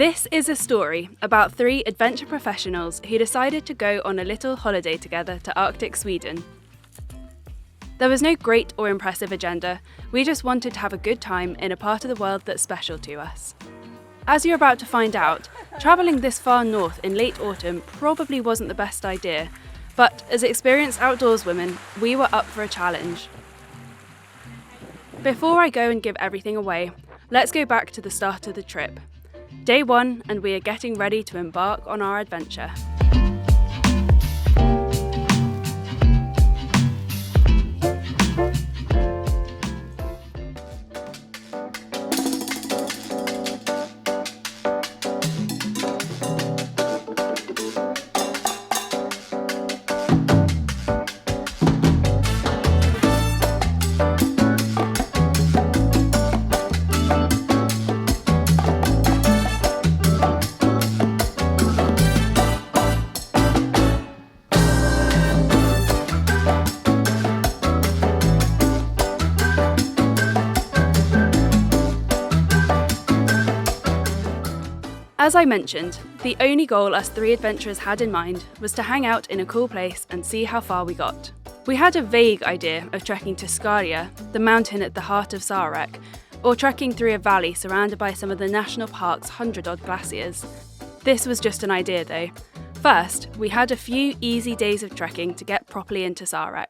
This is a story about 3 adventure professionals who decided to go on a little holiday together to Arctic Sweden. There was no great or impressive agenda, we just wanted to have a good time in a part of the world that's special to us. As you're about to find out, travelling this far north in late autumn probably wasn't the best idea, but as experienced outdoors women, we were up for a challenge. Before I go and give everything away, let's go back to the start of the trip. Day 1, and we are getting ready to embark on our adventure. As I mentioned, the only goal us 3 adventurers had in mind was to hang out in a cool place and see how far we got. We had a vague idea of trekking to Soggier, the mountain at the heart of Sarek, or trekking through a valley surrounded by some of the national park's 100-odd glaciers. This was just an idea though. First, we had a few easy days of trekking to get properly into Sarek.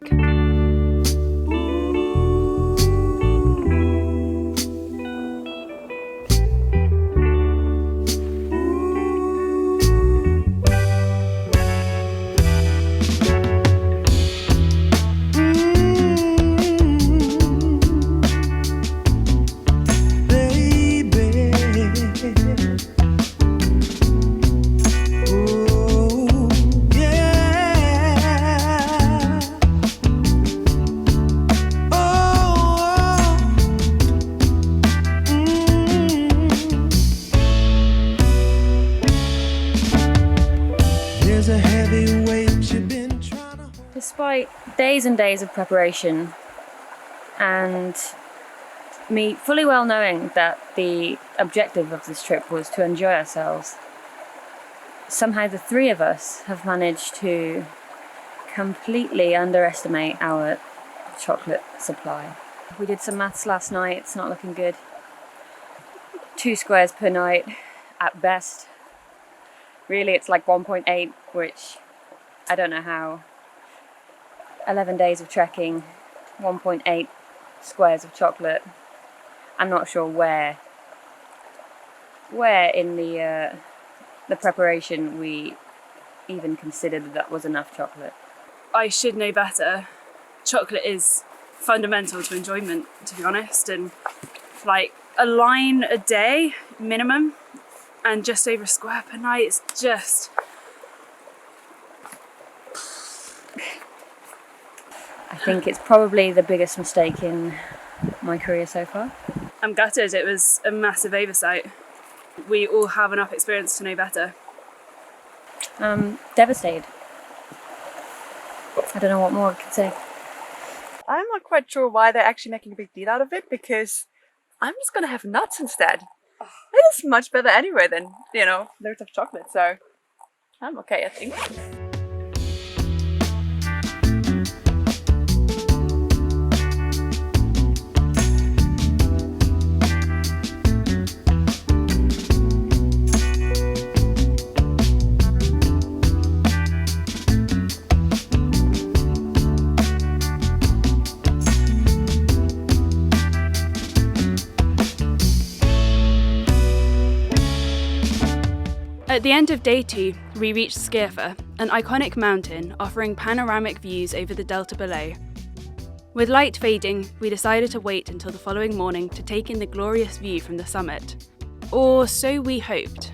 Despite days and days of preparation and me fully well knowing that the objective of this trip was to enjoy ourselves, somehow the 3 of us have managed to completely underestimate our chocolate supply. We did some maths last night, it's not looking good. 2 squares per night at best. Really it's like 1.8, which I don't know how. 11 days of trekking, 1.8 squares of chocolate. I'm not sure where in the preparation we even considered that was enough chocolate. I should know better. Chocolate is fundamental to enjoyment, to be honest, and like a line a day minimum and just over a square per night is just... I think it's probably the biggest mistake in my career so far. I'm gutted, it was a massive oversight. We all have enough experience to know better. Devastated. I don't know what more I could say. I'm not quite sure why they're actually making a big deal out of it, because I'm just gonna have nuts instead. It is much better anyway than, loads of chocolate, so I'm okay, I think. At the end of day 2, we reached Skirfa, an iconic mountain offering panoramic views over the delta below. With light fading, we decided to wait until the following morning to take in the glorious view from the summit. Or so we hoped.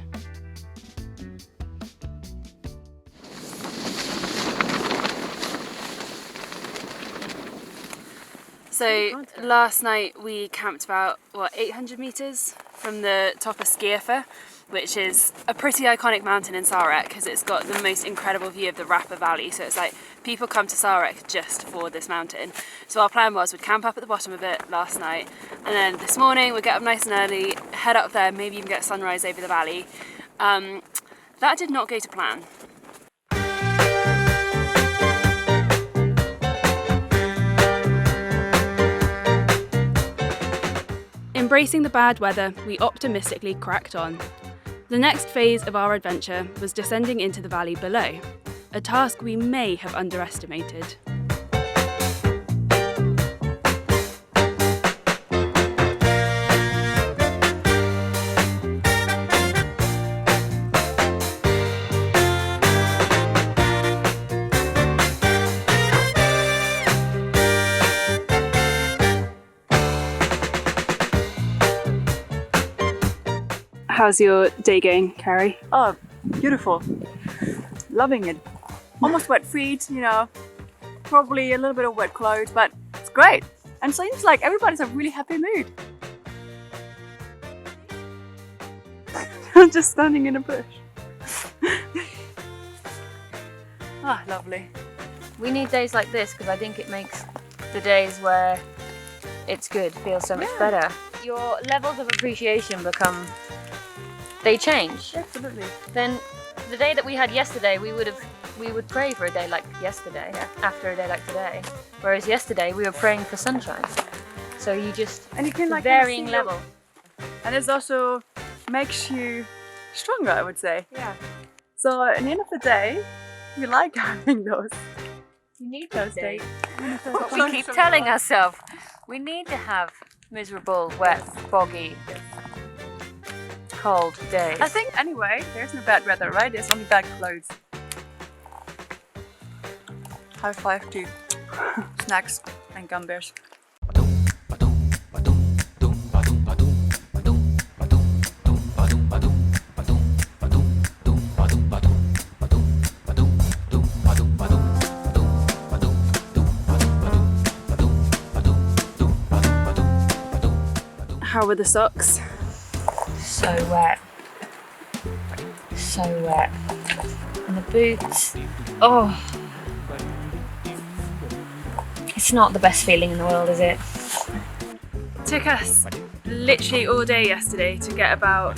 So last night we camped about 800 metres from the top of Skirfa, which is a pretty iconic mountain in Sarek because it's got the most incredible view of the Rapper Valley. So it's like people come to Sarek just for this mountain. So our plan was we'd camp up at the bottom of it last night, and then this morning we'd get up nice and early, head up there, maybe even get sunrise over the valley. That did not go to plan. Embracing the bad weather, we optimistically cracked on. The next phase of our adventure was descending into the valley below, a task we may have underestimated. How's your day going, Carrie? Oh, beautiful. Loving it. Almost wet feet, you know, probably a little bit of wet clothes, but it's great. And seems like everybody's in a really happy mood. I'm just standing in a bush. Ah, lovely. We need days like this because I think it makes the days where it's good feel so much better. Your levels of appreciation they change. Absolutely. Then the day that we had yesterday, we would pray for a day like yesterday, after a day like today. Whereas yesterday we were praying for sunshine. So you just, and you can like varying kind of level. And it also makes you stronger, I would say. Yeah. So at the end of the day, we like having those. You need those days. What we keep telling ourselves. We need to have miserable, wet, foggy, cold days. I think anyway, there's no bad weather, right? There's only bad clothes. High five to snacks and gum bears. How were the socks? So wet. So wet. And the boots. Oh. It's not the best feeling in the world, is it? Took us literally all day yesterday to get about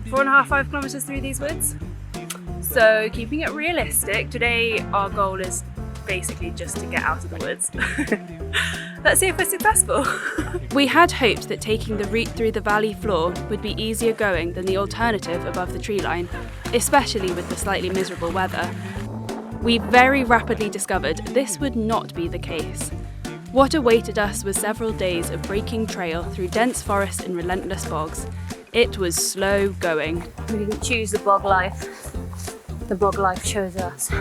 4.5, 5 kilometres through these woods. So keeping it realistic, today our goal is basically just to get out of the woods. Let's see if we're successful. We had hoped that taking the route through the valley floor would be easier going than the alternative above the tree line, especially with the slightly miserable weather. We very rapidly discovered this would not be the case. What awaited us was several days of breaking trail through dense forest and relentless bogs. It was slow going. We didn't choose the bog life. The bog life chose us.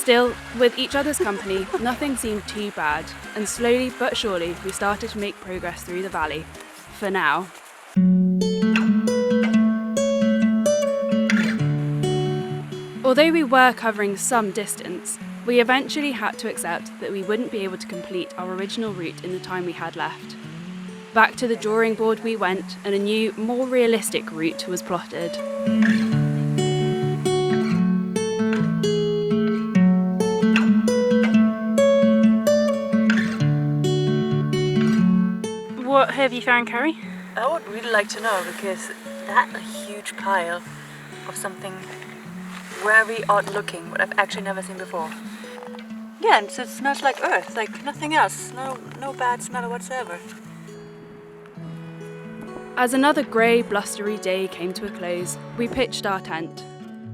Still, with each other's company, nothing seemed too bad, and slowly but surely we started to make progress through the valley. For now. Although we were covering some distance, we eventually had to accept that we wouldn't be able to complete our original route in the time we had left. Back to the drawing board we went, and a new, more realistic route was plotted. What have you found, Carrie? I would really like to know, because that's a huge pile of something very odd looking, what I've actually never seen before. Yeah, and so it smells like earth, like nothing else. No bad smell whatsoever. As another grey, blustery day came to a close, we pitched our tent.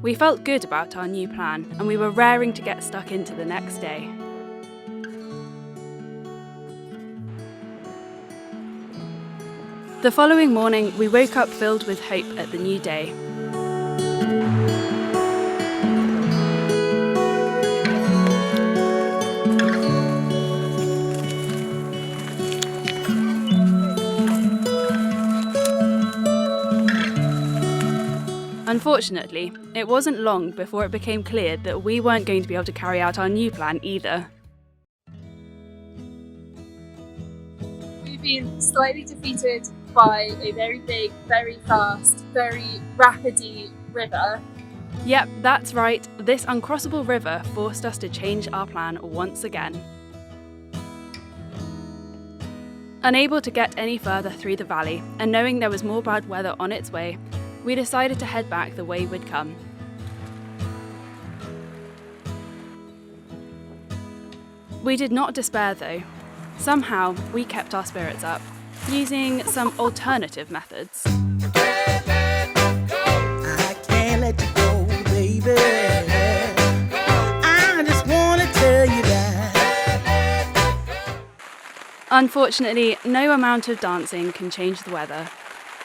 We felt good about our new plan, and we were raring to get stuck into the next day. The following morning, we woke up filled with hope at the new day. Unfortunately, it wasn't long before it became clear that we weren't going to be able to carry out our new plan either. We've been slightly defeated by a very big, very fast, very rapidy river. Yep, that's right, this uncrossable river forced us to change our plan once again. Unable to get any further through the valley, and knowing there was more bad weather on its way, we decided to head back the way we'd come. We did not despair though. Somehow, we kept our spirits up, using some alternative methods. I can't let you go, baby. I just want to tell you that. Unfortunately, no amount of dancing can change the weather.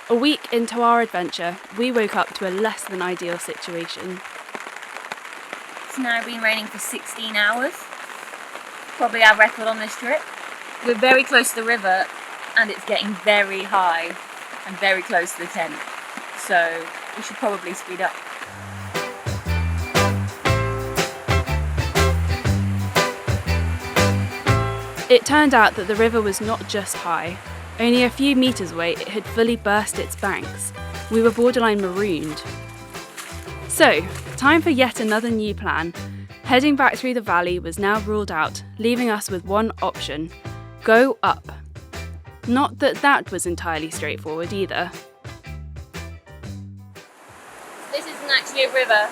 A week into our adventure, we woke up to a less than ideal situation. It's now been raining for 16 hours. Probably our record on this trip. We're very close to the river and it's getting very high and very close to the tent. So we should probably speed up. It turned out that the river was not just high. Only a few metres away, it had fully burst its banks. We were borderline marooned. So, time for yet another new plan. Heading back through the valley was now ruled out, leaving us with one option: go up. Not that that was entirely straightforward either. This isn't actually a river.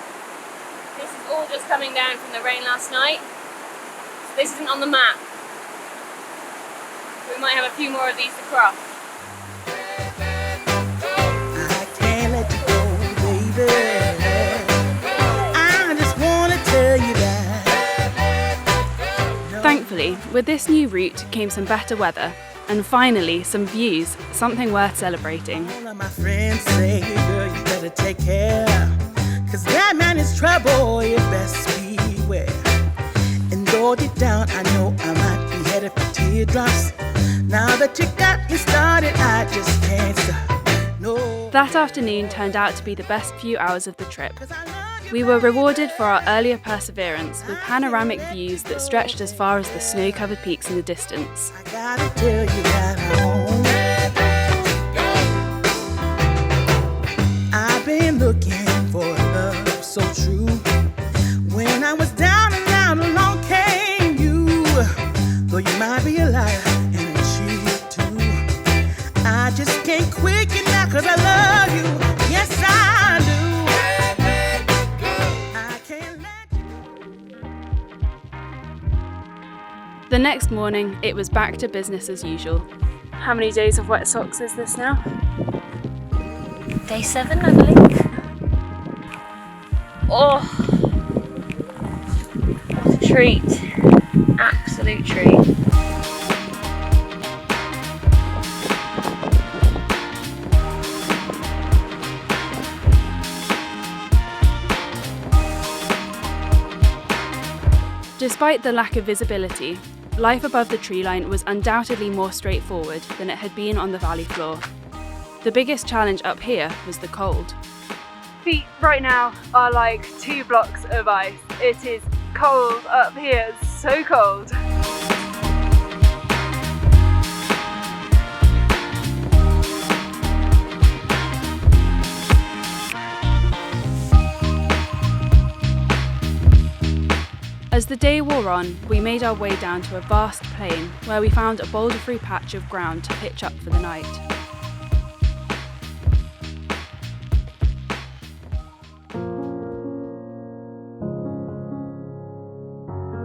This is all just coming down from the rain last night. So this isn't on the map. We might have a few more of these to cross. I can't let you go, baby. I just want to tell you that. Thankfully, with this new route came some better weather, and finally some views, something worth celebrating. All of my friends say, girl, you better take care. 'Cause that man is trouble, you best beware. And though deep down, I know I might be headed for teardrops. Now that you got me started, I just can't stop. No. That afternoon turned out to be the best few hours of the trip. 'Cause I love you. We were rewarded for our earlier perseverance with panoramic views that stretched as far as the snow-covered peaks in the distance. I gotta tell you that I've been looking for a love so true. When I was down and out, along came you. Though you might be a liar and a cheat too, I just can't quit you now 'cause I love you. Yes, I do. I can't let you. The next morning, it was back to business as usual. How many days of wet socks is this now? Day 7, I believe. Oh, what a treat. Absolute treat. Despite the lack of visibility, life above the tree line was undoubtedly more straightforward than it had been on the valley floor. The biggest challenge up here was the cold. Feet right now are like 2 blocks of ice. It is cold up here, it's so cold. As the day wore on, we made our way down to a vast plain where we found a boulder-free patch of ground to pitch up for the night.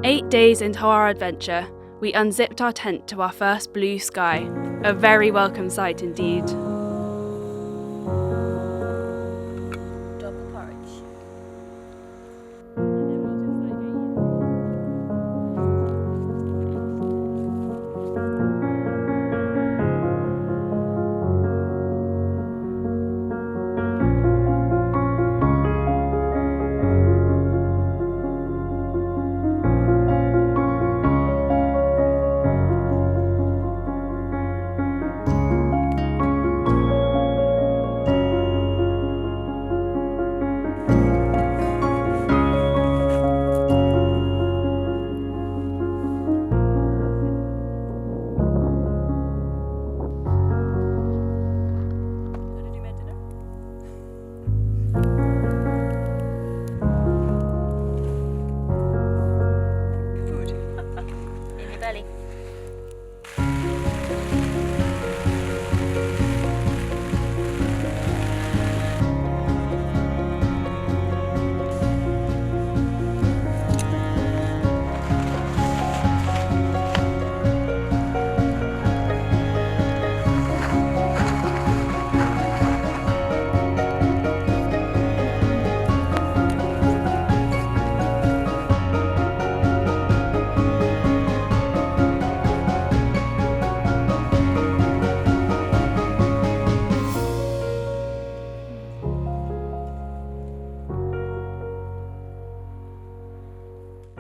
Eight days into our adventure, we unzipped our tent to our first blue sky, a very welcome sight indeed. Double courage.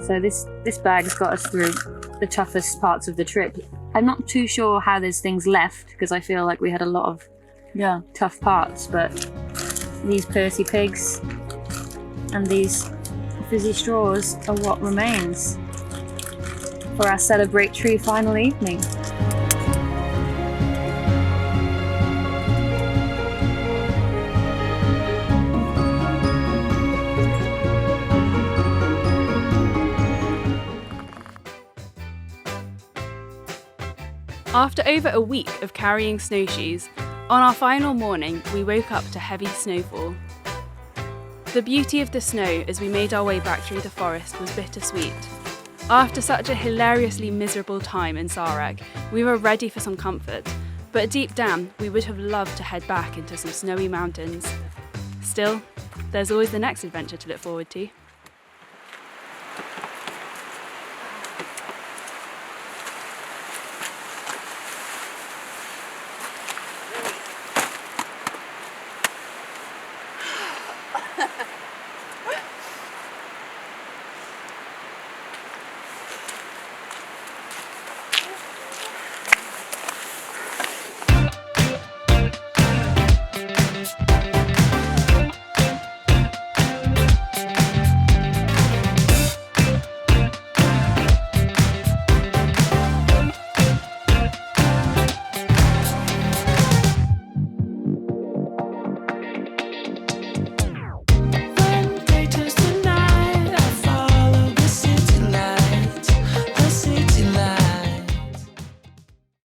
So this bag's got us through the toughest parts of the trip. I'm not too sure how there's things left, because I feel like we had a lot of tough parts, but these Percy pigs and these fizzy straws are what remains for our celebratory final evening. After over a week of carrying snowshoes, on our final morning we woke up to heavy snowfall. The beauty of the snow as we made our way back through the forest was bittersweet. After such a hilariously miserable time in Sarek, we were ready for some comfort, but deep down we would have loved to head back into some snowy mountains. Still, there's always the next adventure to look forward to.